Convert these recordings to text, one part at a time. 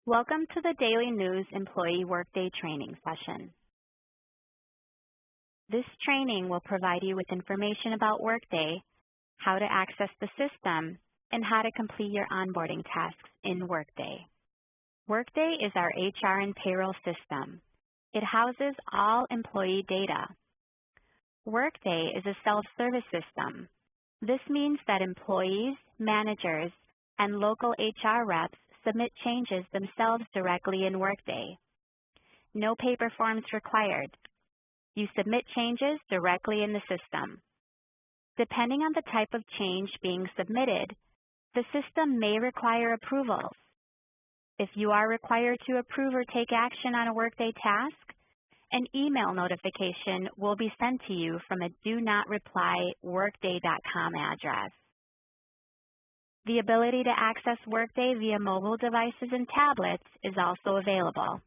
Welcome to the Daily News Employee Workday Training session. This training will provide you with information about Workday, how to access the system, and how to complete your onboarding tasks in Workday. Workday is our HR and payroll system. It houses all employee data. Workday is a self-service system. This means that employees, managers, and local HR reps submit changes themselves directly in Workday. No paper forms required. You submit changes directly in the system. Depending on the type of change being submitted, the system may require approvals. If you are required to approve or take action on a Workday task, an email notification will be sent to you from a do not reply workday.com address. The ability to access Workday via mobile devices and tablets is also available.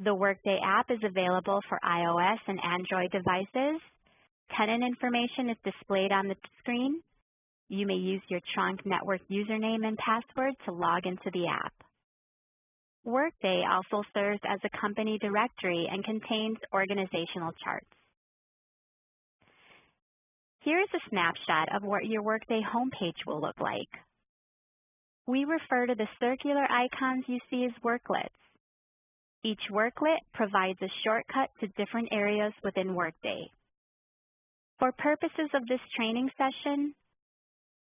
The Workday app is available for iOS and Android devices. Tenant information is displayed on the screen. You may use your tronc network username and password to log into the app. Workday also serves as a company directory and contains organizational charts. Here is a snapshot of what your Workday homepage will look like. We refer to the circular icons you see as worklets. Each worklet provides a shortcut to different areas within Workday. For purposes of this training session,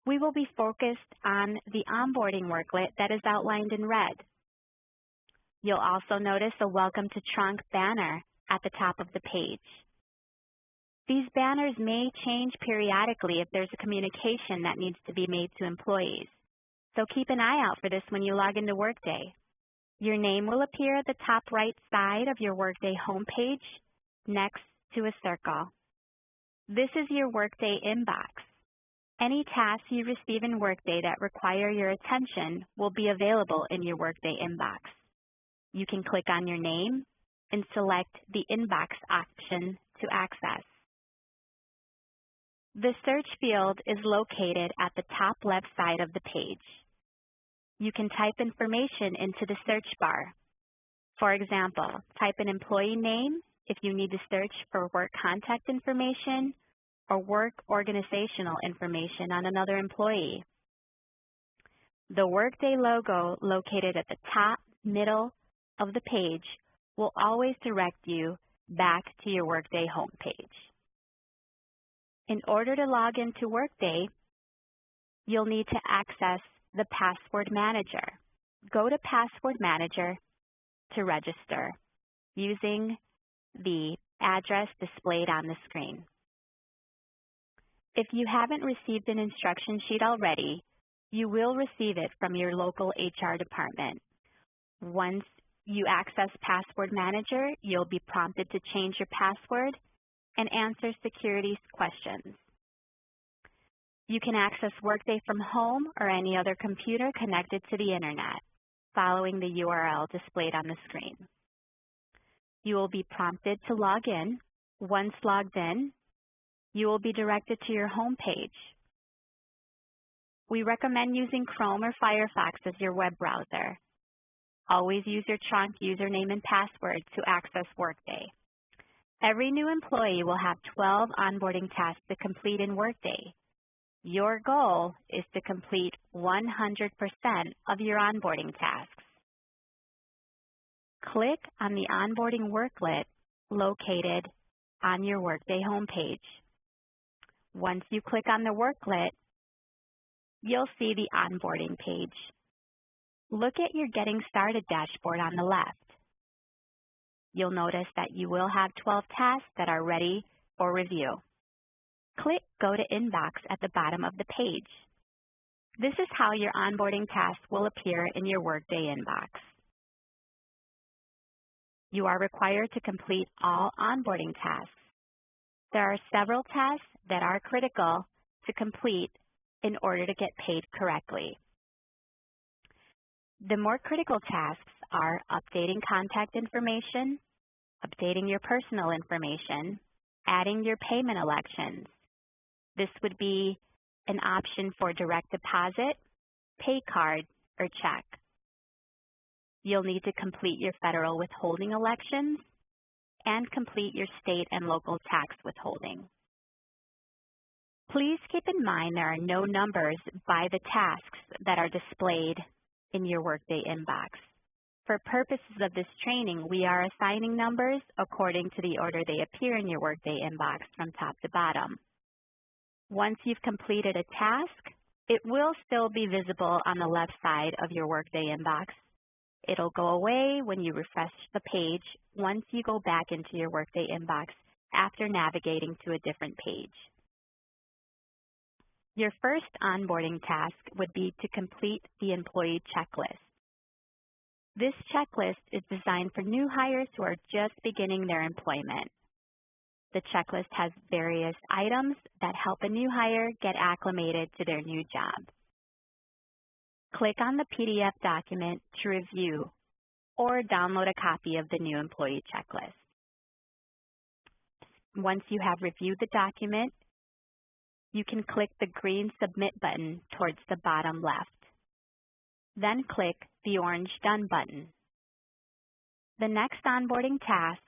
we will be focused on the onboarding worklet that is outlined in red. You'll also notice a Welcome to Tronc banner at the top of the page. These banners may change periodically if there's a communication that needs to be made to employees. So keep an eye out for this when you log into Workday. Your name will appear at the top right side of your Workday homepage next to a circle. This is your Workday inbox. Any tasks you receive in Workday that require your attention will be available in your Workday inbox. You can click on your name and select the inbox option to access. The search field is located at the top left side of the page. You can type information into the search bar. For example, type an employee name if you need to search for work contact information or work organizational information on another employee. The Workday logo located at the top middle of the page will always direct you back to your Workday homepage. In order to log into Workday, you'll need to access the Password Manager. Go to Password Manager to register using the address displayed on the screen. If you haven't received an instruction sheet already, you will receive it from your local HR department. Once you access Password Manager, you'll be prompted to change your password and answer security questions. You can access Workday from home or any other computer connected to the internet, following the URL displayed on the screen. You will be prompted to log in. Once logged in, you will be directed to your home page. We recommend using Chrome or Firefox as your web browser. Always use your tronc username and password to access Workday. Every new employee will have 12 onboarding tasks to complete in Workday. Your goal is to complete 100% of your onboarding tasks. Click on the onboarding worklet located on your Workday homepage. Once you click on the worklet, you'll see the onboarding page. Look at your Getting Started dashboard on the left. You'll notice that you will have 12 tasks that are ready for review. Click Go to Inbox at the bottom of the page. This is how your onboarding tasks will appear in your Workday inbox. You are required to complete all onboarding tasks. There are several tasks that are critical to complete in order to get paid correctly. The more critical tasks are updating contact information, updating your personal information, adding your payment elections. This would be an option for direct deposit, pay card, or check. you'll need to complete your federal withholding elections and complete your state and local tax withholding. Please keep in mind there are no numbers by the tasks that are displayed in your Workday inbox. For purposes of this training, we are assigning numbers according to the order they appear in your Workday inbox from top to bottom. Once you've completed a task, it will still be visible on the left side of your Workday inbox. It'll go away when you refresh the page once you go back into your Workday inbox after navigating to a different page. Your first onboarding task would be to complete the employee checklist. This checklist is designed for new hires who are just beginning their employment. The checklist has various items that help a new hire get acclimated to their new job. Click on the PDF document to review or download a copy of the new employee checklist. Once you have reviewed the document, you can click the green Submit button towards the bottom left. Then click the orange Done button. The next onboarding task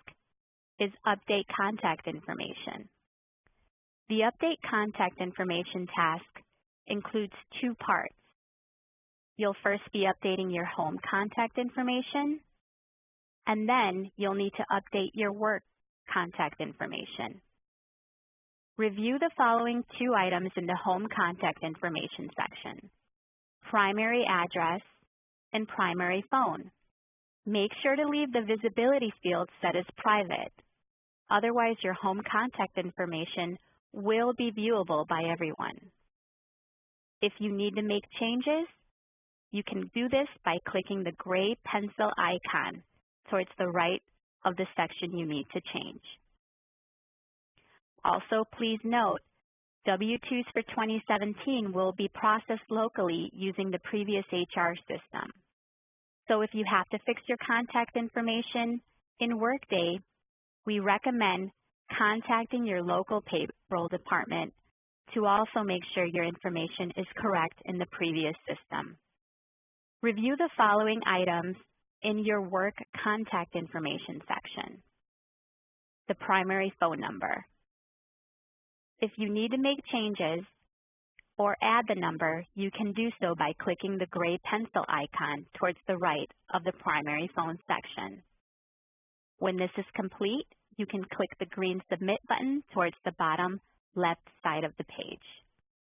is Update Contact Information. The Update Contact Information task includes two parts. You'll first be updating your home contact information, and then you'll need to update your work contact information. Review the following two items in the home contact information section: primary address and primary phone. Make sure to leave the visibility field set as private. Otherwise, your home contact information will be viewable by everyone. If you need to make changes, you can do this by clicking the gray pencil icon towards the right of the section you need to change. Also, please note, W-2s for 2017 will be processed locally using the previous HR system. So if you have to fix your contact information in Workday, we recommend contacting your local payroll department to also make sure your information is correct in the previous system. Review the following items in your work contact information section: the primary phone number. If you need to make changes or add the number, you can do so by clicking the gray pencil icon towards the right of the primary phone section. When this is complete, you can click the green Submit button towards the bottom left side of the page.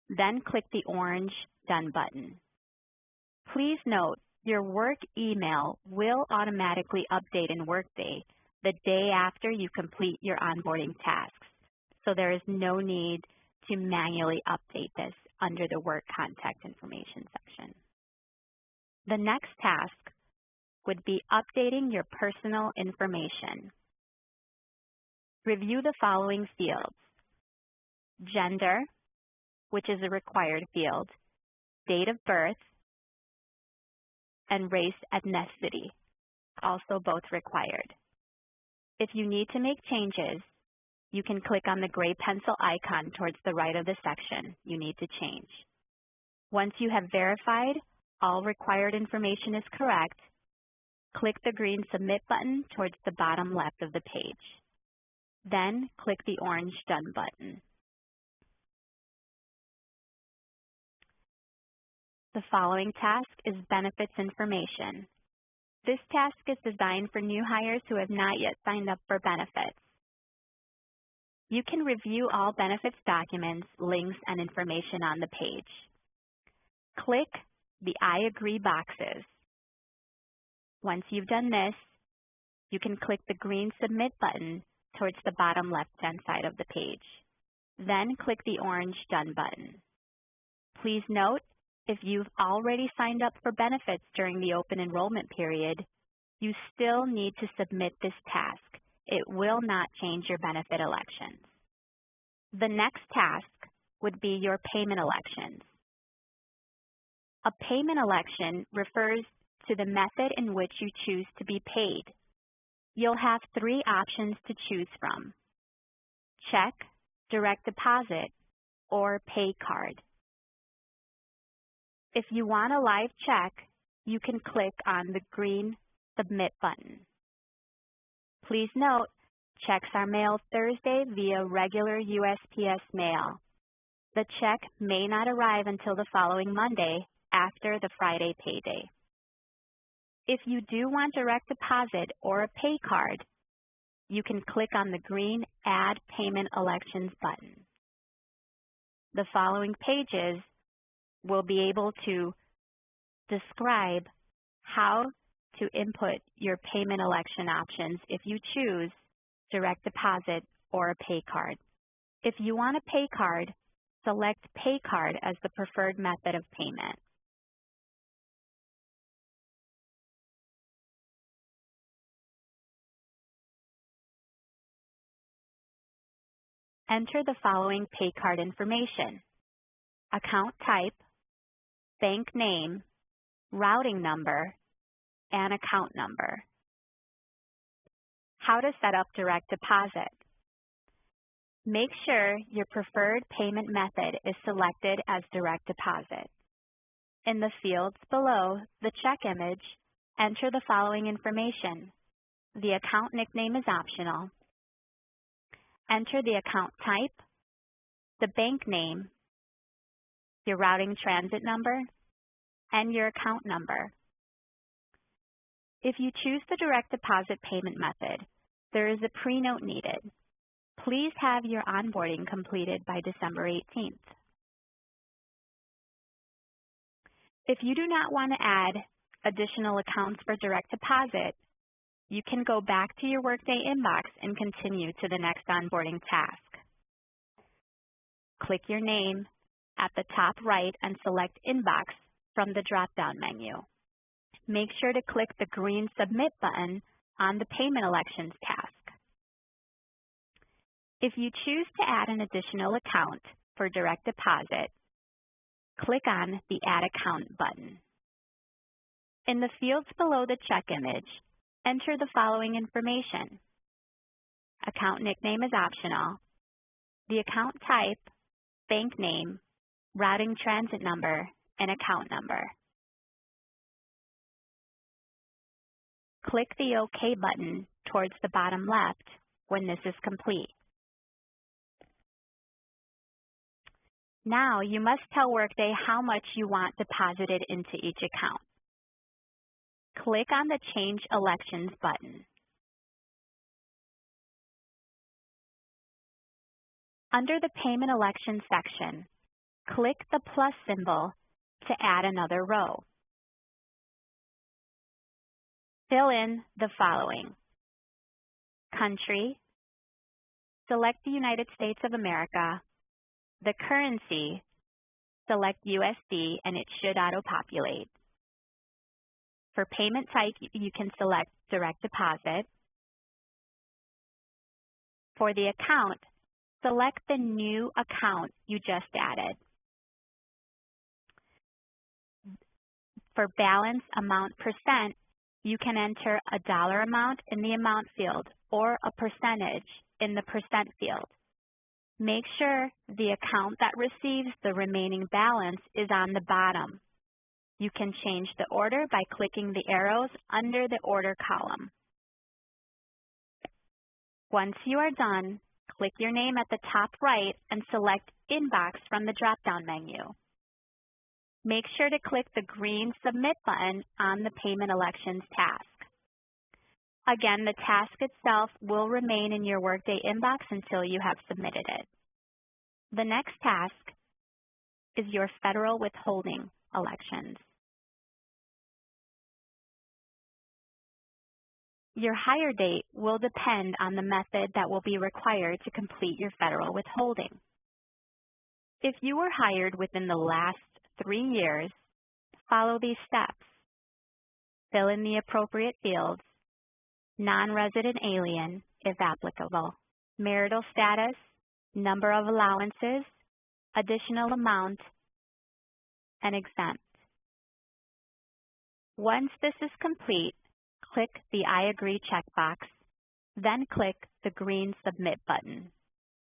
Then click the orange Done button. Please note, your work email will automatically update in Workday the day after you complete your onboarding tasks, so there is no need to manually update this under the work contact information section. The next task would be updating your personal information. Review the following fields: gender, which is a required field, date of birth, and race ethnicity, also both required. If you need to make changes, you can click on the gray pencil icon towards the right of the section you need to change. Once you have verified all required information is correct, click the green Submit button towards the bottom left of the page. Then click the orange Done button. The following task is Benefits Information. This task is designed for new hires who have not yet signed up for benefits. You can review all benefits documents, links, and information on the page. Click the I agree boxes. Once you've done this, you can click the green Submit button towards the bottom left-hand side of the page. Then click the orange Done button. Please note, if you've already signed up for benefits during the open enrollment period, you still need to submit this task. It will not change your benefit elections. The next task would be your payment elections. A payment election refers to the method in which you choose to be paid. You'll have three options to choose from: check, direct deposit, or pay card. If you want a live check, you can click on the green Submit button. Please note, checks are mailed Thursday via regular USPS mail. The check may not arrive until the following Monday after the Friday payday. If you do want direct deposit or a pay card, you can click on the green Add Payment Elections button. The following pages will be able to describe how to input your payment election options if you choose direct deposit or a pay card. If you want a pay card, select Pay Card as the preferred method of payment. Enter the following pay card information: account type, bank name, routing number, and account number. How to set up direct deposit. Make sure your preferred payment method is selected as direct deposit. In the fields below the check image, enter the following information. The account nickname is optional. Enter the account type, the bank name, your routing transit number, and your account number. If you choose the direct deposit payment method, there is a pre-note needed. Please have your onboarding completed by December 18th. If you do not want to add additional accounts for direct deposit, you can go back to your Workday inbox and continue to the next onboarding task. Click your name at the top right and select Inbox from the drop-down menu. Make sure to click the green Submit button on the Payment Elections task. If you choose to add an additional account for direct deposit, click on the Add Account button. In the fields below the check image, enter the following information. Account nickname is optional. The account type, bank name, routing transit number, and account number. Click the OK button towards the bottom left when this is complete. Now you must tell Workday how much you want deposited into each account. Click on the Change Elections button. Under the Payment Elections section, click the plus symbol to add another row. Fill in the following: country, select the United States of America, the currency, select USD and it should auto-populate. For payment type, you can select direct deposit. For the account, select the new account you just added. For balance amount percent, you can enter a dollar amount in the amount field or a percentage in the percent field. Make sure the account that receives the remaining balance is on the bottom. You can change the order by clicking the arrows under the order column. Once you are done, click your name at the top right and select Inbox from the drop-down menu. Make sure to click the green Submit button on the Payment Elections task. Again, the task itself will remain in your Workday inbox until you have submitted it. The next task is your federal withholding elections. Your hire date will depend on the method that will be required to complete your federal withholding. If you were hired within the last 3 years, follow these steps. Fill in the appropriate fields: non-resident alien, if applicable, marital status, number of allowances, additional amount, and exempt. Once this is complete, click the I agree checkbox, then click the green Submit button.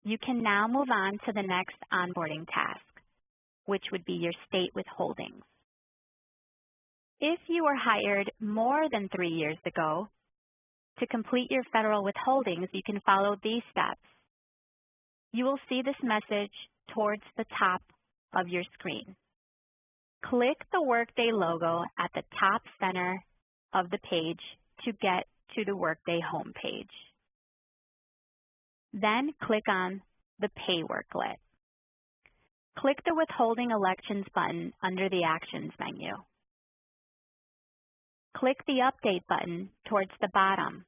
You can now move on to the next onboarding task, which would be your state withholdings. If you were hired more than 3 years ago, to complete your federal withholdings, you can follow these steps. You will see this message towards the top of your screen. Click the Workday logo at the top center of the page to get to the Workday homepage. Then click on the Pay Worklet. Click the Withholding Elections button under the Actions menu. Click the Update button towards the bottom.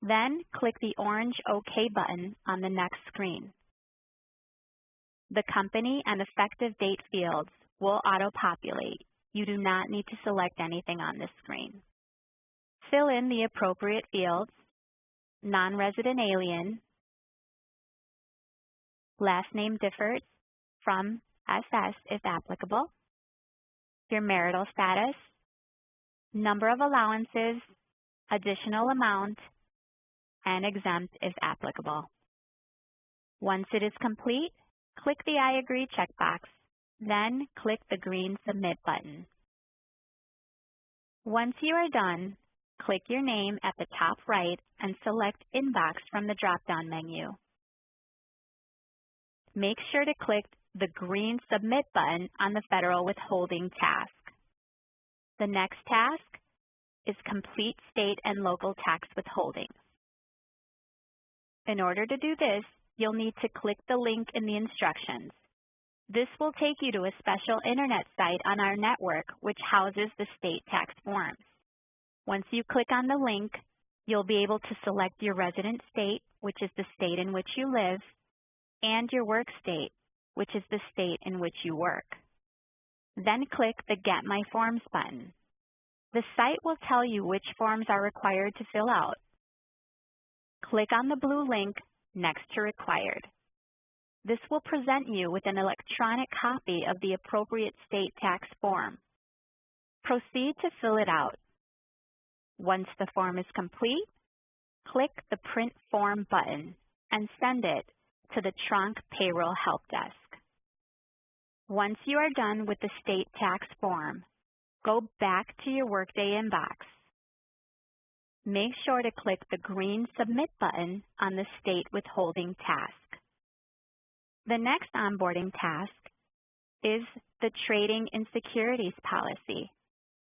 Then click the orange OK button on the next screen. The company and effective date fields will auto-populate. You do not need to select anything on this screen. Fill in the appropriate fields: non-resident alien, last name differs from SS if applicable, your marital status, number of allowances, additional amount, and exempt if applicable. Once it is complete, click the I agree checkbox, then click the green Submit button. Once you are done, click your name at the top right and select Inbox from the drop-down menu. Make sure to click the green Submit button on the federal withholding task. The next task is complete state and local tax withholding. In order to do this, you'll need to click the link in the instructions. This will take you to a special internet site on our network which houses the state tax forms. Once you click on the link, you'll be able to select your resident state, which is the state in which you live, and your work state, which is the state in which you work. Then click the Get My Forms button. The site will tell you which forms are required to fill out. Click on the blue link next to Required. This will present you with an electronic copy of the appropriate state tax form. Proceed to fill it out. Once the form is complete, click the Print Form button and send it to the tronc Payroll Help Desk. Once you are done with the state tax form, go back to your Workday inbox. Make sure to click the green Submit button on the state withholding task. The next onboarding task is the Trading in Securities policy.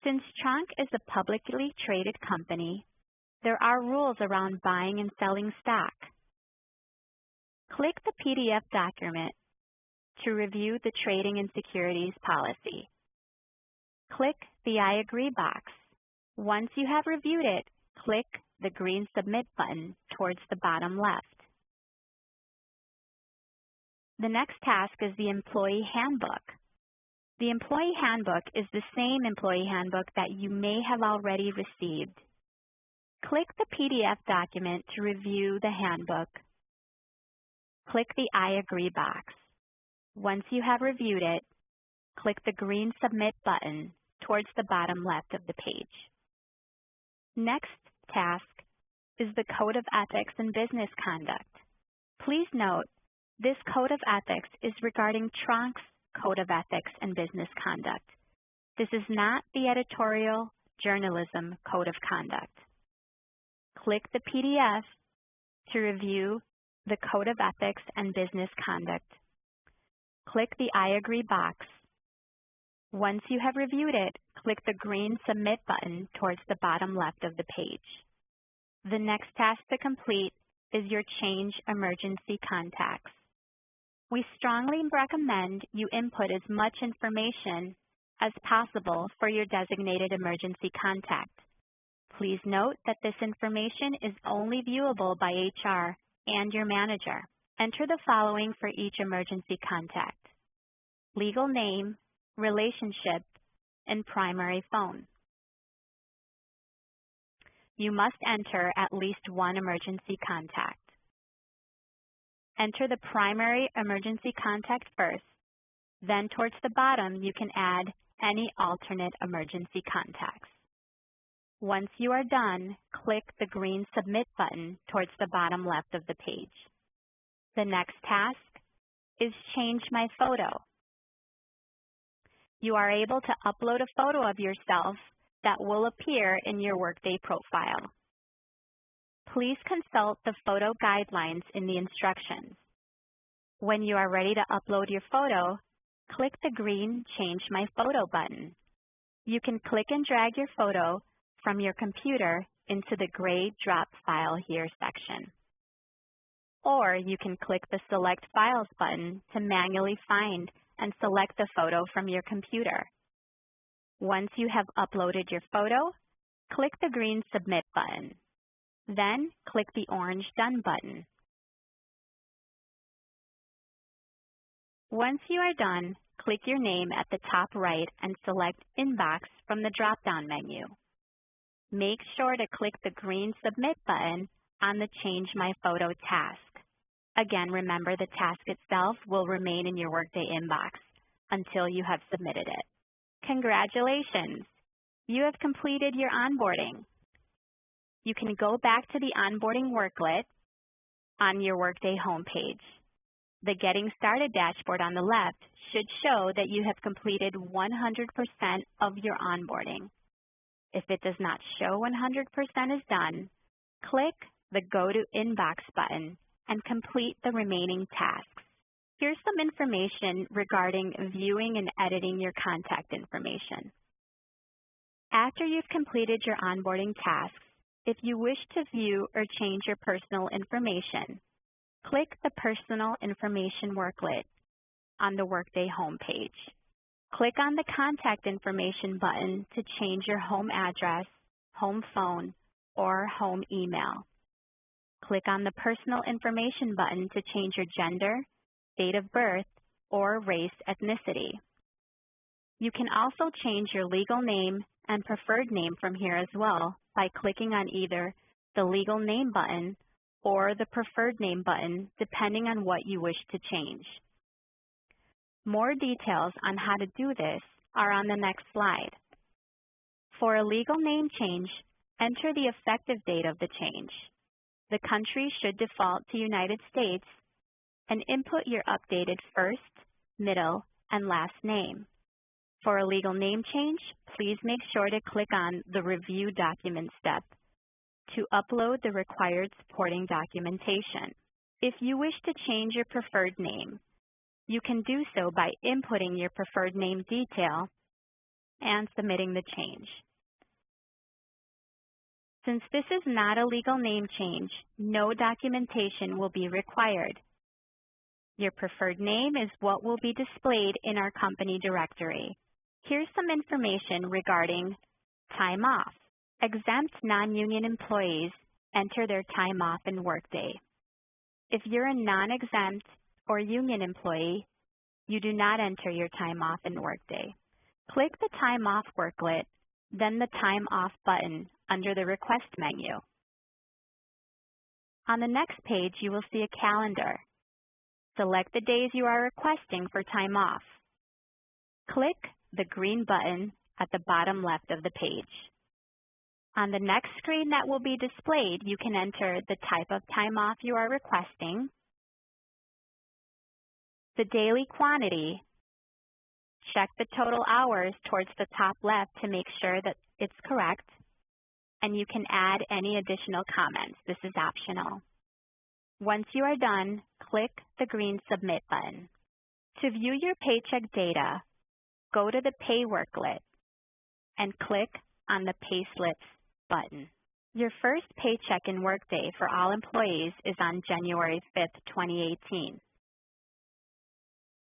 Since tronc is a publicly traded company, there are rules around buying and selling stock. Click the PDF document to review the Trading in Securities policy. Click the I agree box. Once you have reviewed it, click the green Submit button towards the bottom left. The next task is the Employee Handbook. The Employee Handbook is the same Employee Handbook that you may have already received. Click the PDF document to review the handbook. Click the I agree box. Once you have reviewed it, click the green Submit button towards the bottom left of the page. Next task is the Code of Ethics and Business Conduct. Please note, this Code of Ethics is regarding tronc's Code of Ethics and Business Conduct. This is not the editorial journalism Code of Conduct. Click the PDF to review the Code of Ethics and Business Conduct. Click the I agree box. Once you have reviewed it, click the green Submit button towards the bottom left of the page. The next task to complete is your Change Emergency Contacts. We strongly recommend you input as much information as possible for your designated emergency contact. Please note that this information is only viewable by HR and your manager. Enter the following for each emergency contact: legal name, relationship, and primary phone. You must enter at least one emergency contact. Enter the primary emergency contact first, then towards the bottom you can add any alternate emergency contacts. Once you are done, click the green Submit button towards the bottom left of the page. The next task is Change My Photo. you are able to upload a photo of yourself that will appear in your Workday profile. Please consult the photo guidelines in the instructions. When you are ready to upload your photo, click the green Change My Photo button. You can click and drag your photo from your computer into the gray Drop File Here section. Or you can click the Select Files button to manually find and select the photo from your computer. Once you have uploaded your photo, click the green Submit button. Then click the orange Done button. Once you are done, click your name at the top right and select Inbox from the drop-down menu. Make sure to click the green Submit button on the Change My Photo task. Again, remember the task itself will remain in your Workday inbox until you have submitted it. Congratulations! You have completed your onboarding. You can go back to the onboarding worklet on your Workday homepage. The Getting Started dashboard on the left should show that you have completed 100% of your onboarding. If it does not show 100% is done, click the Go to Inbox button and complete the remaining tasks. Here's some information regarding viewing and editing your contact information. After you've completed your onboarding tasks, if you wish to view or change your personal information, click the Personal Information worklet on the Workday homepage. Click on the Contact Information button to change your home address, home phone, or home email. Click on the Personal Information button to change your gender, date of birth, or race ethnicity. You can also change your legal name and preferred name from here as well by clicking on either the Legal Name button or the Preferred Name button, depending on what you wish to change. More details on how to do this are on the next slide. For a legal name change, enter the effective date of the change. The country should default to United States, and input your updated first, middle, and last name. For a legal name change, please make sure to click on the Review Document step to upload the required supporting documentation. If you wish to change your preferred name, you can do so by inputting your preferred name detail and submitting the change. Since this is not a legal name change, no documentation will be required. Your preferred name is what will be displayed in our company directory. Here's some information regarding time off. Exempt non-union employees enter their time off in Workday. If you're a non-exempt or union employee, you do not enter your time off in Workday. Click the Time Off worklet, then the Time Off button under the Request menu. On the next page, you will see a calendar. Select the days you are requesting for time off. Click the green button at the bottom left of the page. On the next screen that will be displayed, you can enter the type of time off you are requesting, the daily quantity, check the total hours towards the top left to make sure that it's correct, and you can add any additional comments. This is optional. Once you are done, click the green Submit button. To view your paycheck data, go to the Pay worklet and click on the Payslips button. Your first paycheck in Workday for all employees is on January 5th, 2018.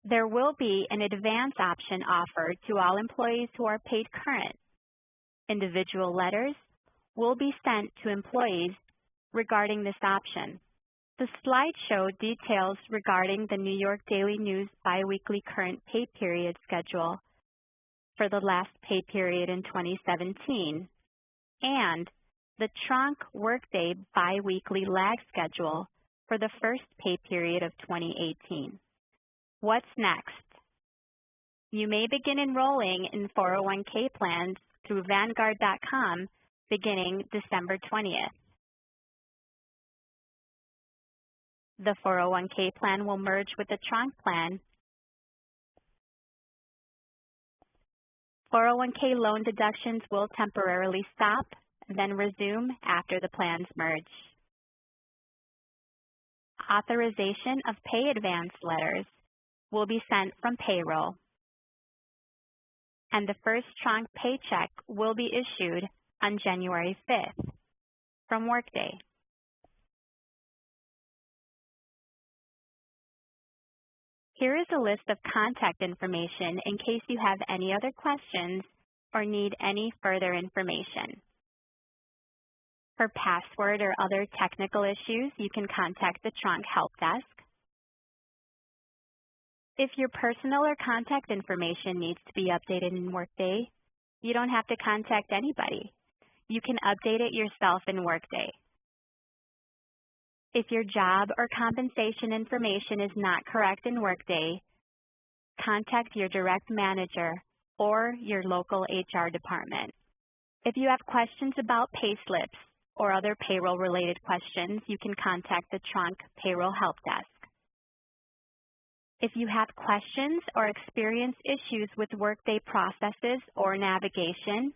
There will be an advance option offered to all employees who are paid current. Individual letters will be sent to employees regarding this option. The slideshow details regarding the New York Daily News biweekly current pay period schedule for the last pay period in 2017 and the tronc Workday biweekly lag schedule for the first pay period of 2018. What's next? You may begin enrolling in 401k plans through Vanguard.com beginning December 20th. The 401k plan will merge with the tronc plan 401k loan deductions will temporarily stop, then resume after the plans merge. Authorization of pay advance letters will be sent from payroll, and the first tronc paycheck will be issued on January 5th from Workday. Here is a list of contact information in case you have any other questions or need any further information. For password or other technical issues, you can contact the tronc help desk. If your personal or contact information needs to be updated in Workday, you don't have to contact anybody. You can update it yourself in Workday. If your job or compensation information is not correct in Workday, contact your direct manager or your local HR department. If you have questions about payslips or other payroll-related questions, you can contact the tronc Payroll Help Desk. If you have questions or experience issues with Workday processes or navigation,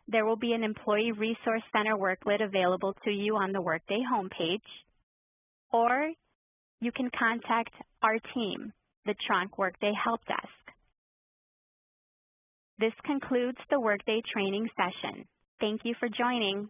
there will be an Employee Resource Center worklet available to you on the Workday homepage, or you can contact our team, the tronc Workday Help Desk. This concludes the Workday training session. Thank you for joining.